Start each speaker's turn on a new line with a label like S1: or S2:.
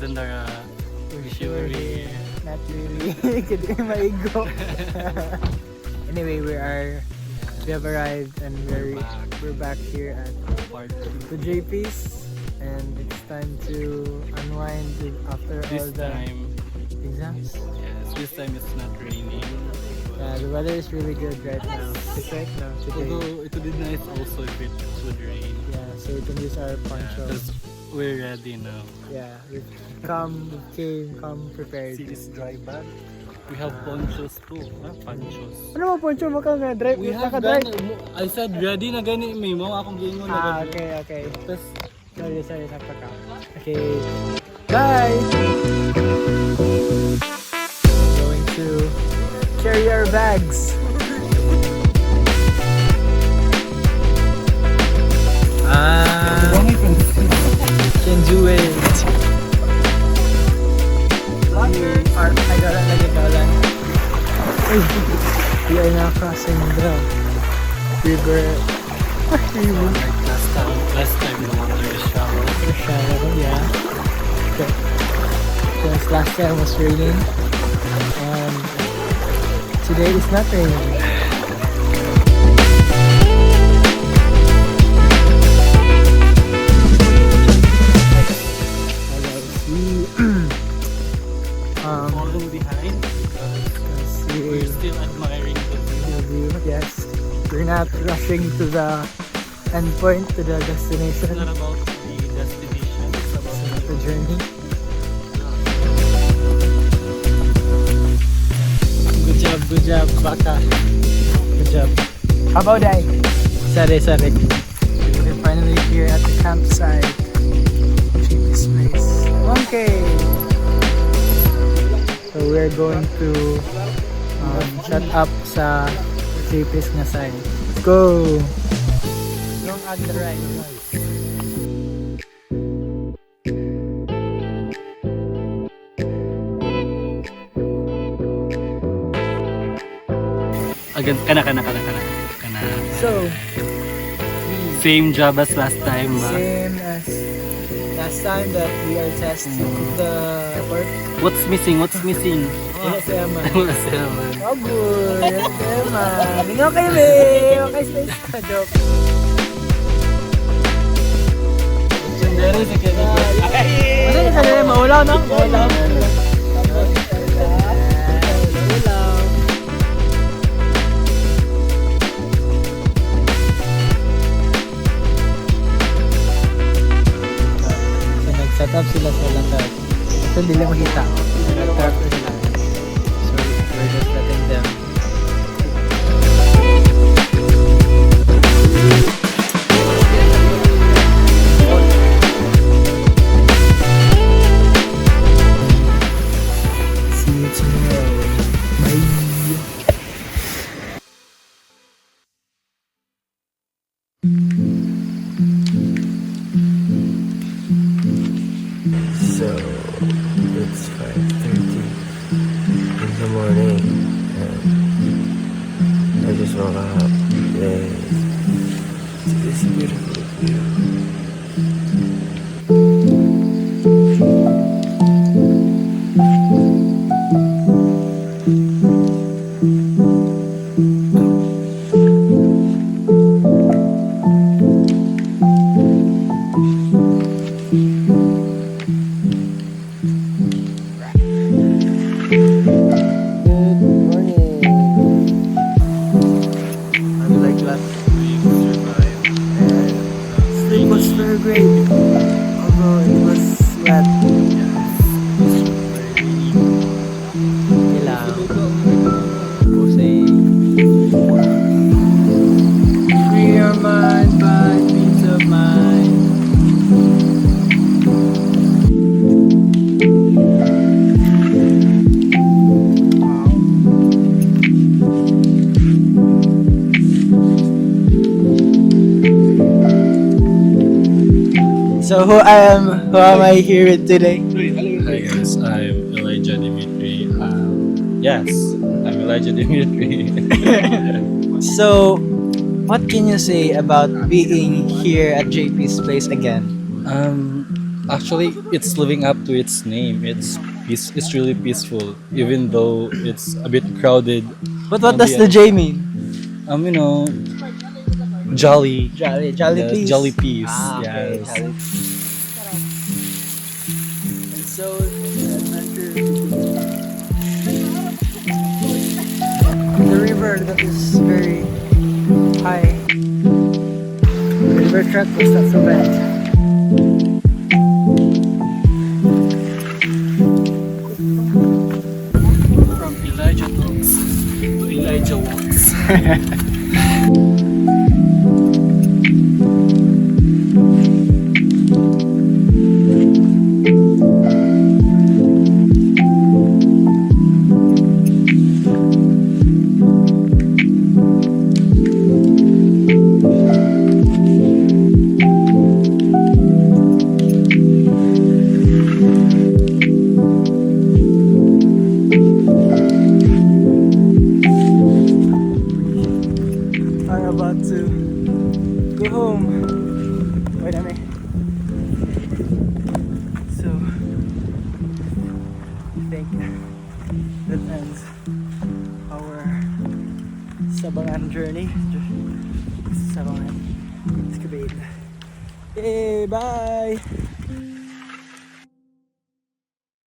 S1: Zandara. Usually.
S2: Not really. Kasi maigo. Anyway, we have arrived and we're back here at
S1: Part
S2: the JP's, and it's time to unwind after all
S1: this
S2: the
S1: time,
S2: exams.
S1: yes, this time it's not raining.
S2: The weather is really good right now. It's right now today.
S1: Although it would be nice also if it would rain.
S2: Yeah, so we can use our poncho.
S1: Because we're ready now.
S2: Yeah, we've come prepared.
S1: See this dry bag? We have ponchos too. Ponchos.
S2: Ano mo poncho mo ka nga? Drive,
S1: We have
S2: naka-drive.
S1: I said ready na gani may mo akong gingon na gani.
S2: Okay. Sorry, napaka. Okay, bye! Going to carry our bags. Can do it. I got it like a dollar. We are now crossing the river.
S1: Like last time the water is shallow.
S2: Yeah. Okay. Because last time was raining, and today it's not raining.
S1: Falling behind because we're still admiring the view.
S2: Yes, we're not rushing to the end point, to the
S1: It's
S2: destination,
S1: not about the destination, it's about
S2: the journey. Good job, Baka. Good job. How about I? Sorry. We're finally here at the campsite. Cheapest place. Okay. So we're going to shut up sa cheapest na side. Let's go! Long on the right.
S1: Agad kana.
S2: So,
S1: Same job as last time ba?
S2: same as last time that we are testing the work.
S1: What's missing?
S2: Wala si Emma.
S1: Wala siya man.
S2: Oh, good. Wala si Emma. Lingaw kayo, be. Okay, space ka. Joke.
S1: Sundari sa kanya.
S2: Ano yung kanila? Maulaw, no? Maulaw. Set up sila sa lahat. Ito hindi lang makita. Nag-turf na sila. So we're just letting them. See you tomorrow. Bye.
S3: So, it's 5:30 in the morning and I just woke up and this beautiful view.
S2: Sleep was very great, although it was wet. Okay lang. Free your mind by peace of mind. So who am I here with today?
S1: Hi guys, I'm Elijah Dimitri. Yes, I'm Elijah Dimitri.
S2: So, what can you say about being here at JP's place again?
S1: Actually, it's living up to its name. It's really peaceful, even though it's a bit crowded.
S2: But what
S1: On
S2: does
S1: the
S2: the J mean?
S1: You know, jolly.
S2: Jolly
S1: Yes,
S2: peas.
S1: jolly peas.
S2: Ah, okay,
S1: Yes.
S2: jolly peas. And so the adventure the river that is very high. The river truck was not so bad.
S1: From Elijah Talks to Elijah Walks.
S2: Are about to go home. Wait a minute. So I think that ends our Sabangan journey. Sabangan Escapade. Yay, bye!